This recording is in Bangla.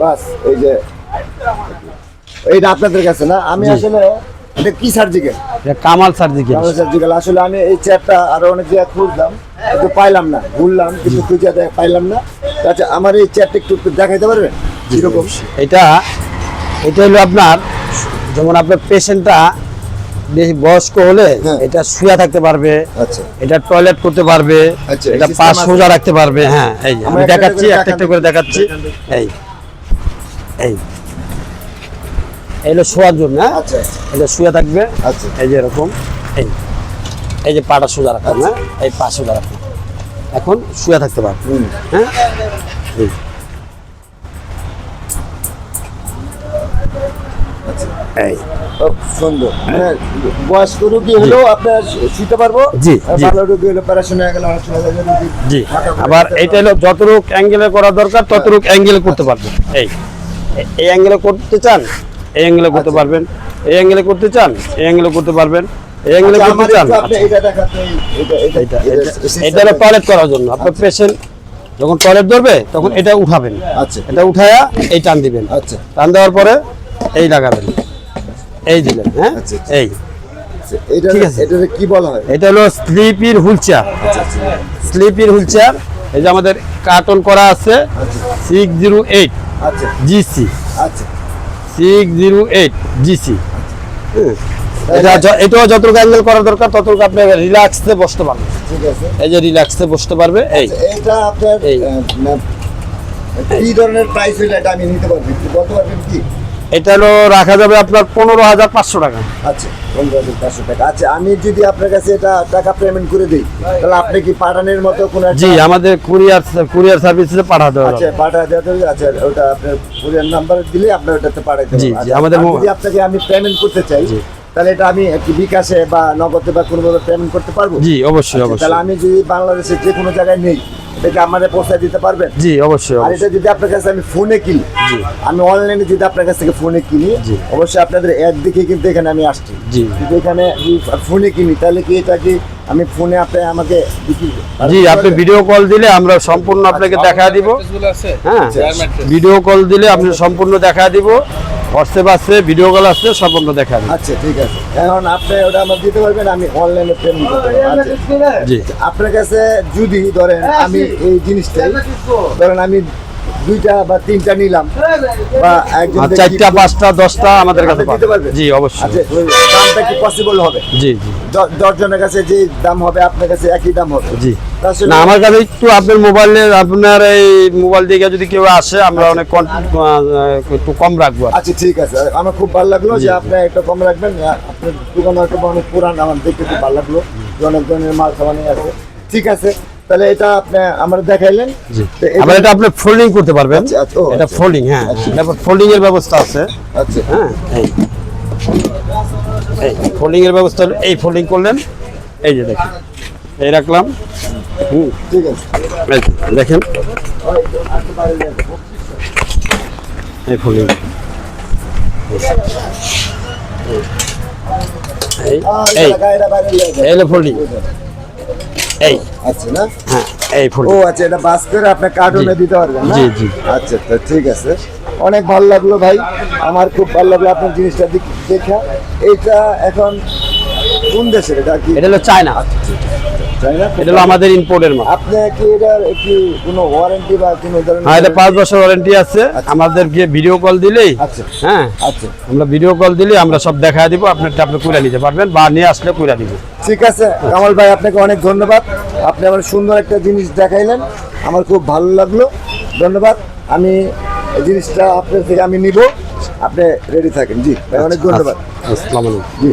বাস এই যে এইটা আপনাদের কাছে না? আমি আসলে এটা কি সার্জিক্যাল? এটা কামাল সার্জিক্যাল। কামাল সার্জিক্যাল। আসলে আমি এই চেয়ারটা আরো অনেক জায়গায় খুঁজলাম, কিন্তু পাইলাম না, ঘুরলাম কিন্তু খুঁজে পাইলাম না। আচ্ছা, আমার এই চেয়ারটা একটু দেখাইতে পারবেন কিরকম? এটা হলো আপনার, যেমন আপনার পেশেন্টটা বেশি বয়স্ক হলে এটা শুয়ে থাকতে পারবে, আচ্ছা, এটা টয়লেট করতে পারবে, আচ্ছা, এটা পা সোজা রাখতে পারবে। হ্যাঁ, এই যে আমি দেখাচ্ছি, একটা করে দেখাচ্ছি। এই এই হলো শোয়ার জন্য। হ্যাঁ, আচ্ছা, এটা শুয়ে থাকবে। আচ্ছা, এই যে এরকম, এই যে পাটা সোজা রাখলাম। হ্যাঁ, এই পা সোজা রাখলাম, এখন শুয়ে থাকতে পারবে। হ্যাঁ, এই সুন্দর। মানে বয়স্ক রোগী হলেও আপনার শুতে পারবো। জি, ভালো রোগী হলে অপারেশন হয়ে গেল, জি। আবার এইটা হলো যতটুক অ্যাঙ্গেলে করা দরকার ততটুক অ্যাঙ্গেলে করতে পারবেন। এই অ্যাঙ্গেলে করতে চান, এই অ্যাঙ্গেলে করতে পারবেন। এই অ্যাঙ্গেলে করতে চান, এই অ্যাঙ্গেলে করতে পারবেন। এই অ্যাঙ্গেলে করতে চান। এটা হলো টয়লেট করার জন্য। আপনার পেশেন্ট যখন টয়লেট ধরবে তখন এটা উঠাবেন। আচ্ছা, এটা উঠায়া এই টান দিবেন। আচ্ছা, টান দেওয়ার পরে এই লাগাবেন, এই দিলেন। হ্যাঁ, এই ঠিক আছে। এটা কি বলা হয়? এটা হলো স্লিপির হুইল চেয়ার। স্লিপির হুইল চেয়ার। এই যে আমাদের কার্টন করা আছে 608 আচ্ছা, জিসি। আচ্ছা, 608 জিসি। এটাও যতটুকু অ্যাঙ্গেল করা দরকার ততটুকু আপনি রিল্যাক্সে বসতে পারবেন। ঠিক আছে। এই যে রিল্যাক্সে বসতে পারবে। এই এটা আপনার কি ধরনের প্রাইস হইলে এটা আমি নিতে পারবো, একটু বলতে পারবেন কি? এটা হলো রাখা যাবে আপনার 15,500 টাকা। আচ্ছা, 15,500 টাকা। আচ্ছা, আমি যদি আপনার কাছে এটা টাকা পেমেন্ট করে দিই, তাহলে আপনি কি পাঠানোর মতো কোনো? জি, আমাদের কুরিয়ার সার্ভিসে পাঠাতে হবে। আচ্ছা, পাঠা দিতে হবে। আচ্ছা, ওটা আপনার কুরিয়ার নাম্বার দিলে আপনি ওটাতে পাঠাতে জি, পারবেন। জি, আমাদের যদি আপনাকে আমি পেমেন্ট করতে চাই, তাহলে এটা আমি কি বিকাশে বা নগদে বা কোনোভাবে পেমেন্ট করতে পারবো? জি, অবশ্যই, আচ্ছা, অবশ্যই। তাহলে আমি যদি বাংলাদেশের যে কোনো জায়গায় নেই, এটাকে আমাদের পৌঁছায় দিতে পারবেন? জি, অবশ্যই। আর এটা যদি আপনার কাছে আমি ফোনে কিনি, আমি অনলাইনে যদি আপনার কাছ থেকে ফোনে কিনি, অবশ্যই আপনাদের অ্যাড দেখে কিন্তু এখানে আমি আসছি। কিন্তু এখানে ফোনে কিনি, তাহলে কি এটা কি আমি ফোনে আপনি আমাকে জি, আপনি ভিডিও কল দিলে আমরা সম্পূর্ণ আপনাকে দেখা দিব। হ্যাঁ, ভিডিও কল দিলে আপনি সম্পূর্ণ দেখা দিব। হোয়াটসঅ্যাপ আছে, ভিডিও কল আছে, সম্পূর্ণ দেখা দিব। আচ্ছা, ঠিক আছে। এখন আপনি ওটা আমার দিতে পারবেন, আমি অনলাইনে পেমেন্ট করতে পারবো। আচ্ছা, জি, আপনার কাছে যদি ধরেন আমি এই জিনিসটাই ধরেন আমি 2টা বা 3টা নিলাম বা একজন 4টা 5টা 10টা আমাদের কাছে দিতে পারবেন? জি, অবশ্যই। আচ্ছা, দামটা কি পসিবল হবে? জি, জি। 10 জনের কাছে যে দাম হবে আপনার কাছে একই দাম হবে? জি, না, আমার কাছে একটু আপনার মোবাইলে, আপনার এই মোবাইল দিকে যদি কেউ আসে আমরা অনেক একটু কম রাখবো। আচ্ছা, ঠিক আছে। আমার খুব ভালো লাগলো যে আপনি একটা কম রাখবেন। আপনার দোকান হয়তো অনেক পুরান, আমার দেখতে খুব ভালো লাগলো যে অনেক ধরনের মাল সামানি আছে। ঠিক আছে, তাহলে এটা আপনি আমরা দেখাইলেন। আবার এটা আপনি ফোল্ডিং করতে পারবেন। আচ্ছা, এটা ফোল্ডিং। হ্যাঁ, তারপর ফোল্ডিং এর ব্যবস্থা আছে। আচ্ছা, হ্যাঁ, এই ফোল্ডিং এর ব্যবস্থা হলো, এই ফোল্ডিং করলেন, এই যে দেখেন, এই রাখলাম। ঠিক আছে, এই দেখেন, এই ফোল্ডিং, এই ফোল্ডিং, এই আচ্ছা না? হ্যাঁ, এই ও ফোল্ডিং। আচ্ছা, এটা বাস করে আপনি কার্টুনে দিতে পারবেন না? জি, জি। আচ্ছা, তো ঠিক আছে। অনেক ভালো লাগলো ভাই, আমার খুব ভালো লাগলো আপনার জিনিসটা দেখা। এইটা এখন কোন দেশের? এটা কি? এটা হলো চায়না। চায়না? এটা হলো আমাদের ইম্পোর্টের মাল। আপনি কি এটার কি কোনো ওয়ারেন্টি বা কোনো ধরনের? হ্যাঁ, এটা 5 বছর ওয়ারেন্টি আছে। আমাদেরকে ভিডিও কল দিলেই, আচ্ছা, হ্যাঁ, আচ্ছা, আমরা ভিডিও কল দিলে আমরা সব দেখা দিব, আপনারটা আপনি কইরা নিতে পারবেন বা নিয়ে আসলে কইরা দিব। ঠিক আছে কামাল ভাই, আপনাকে অনেক ধন্যবাদ। আপনি আমার সুন্দর একটা জিনিস দেখাইলেন, আমার খুব ভালো লাগলো। ধন্যবাদ। আমি এই জিনিসটা আপনার থেকে আমি নিব, আপনি রেডি থাকেন। জি ভাই, অনেক ধন্যবাদ। আসসালামু আলাইকুম। জি।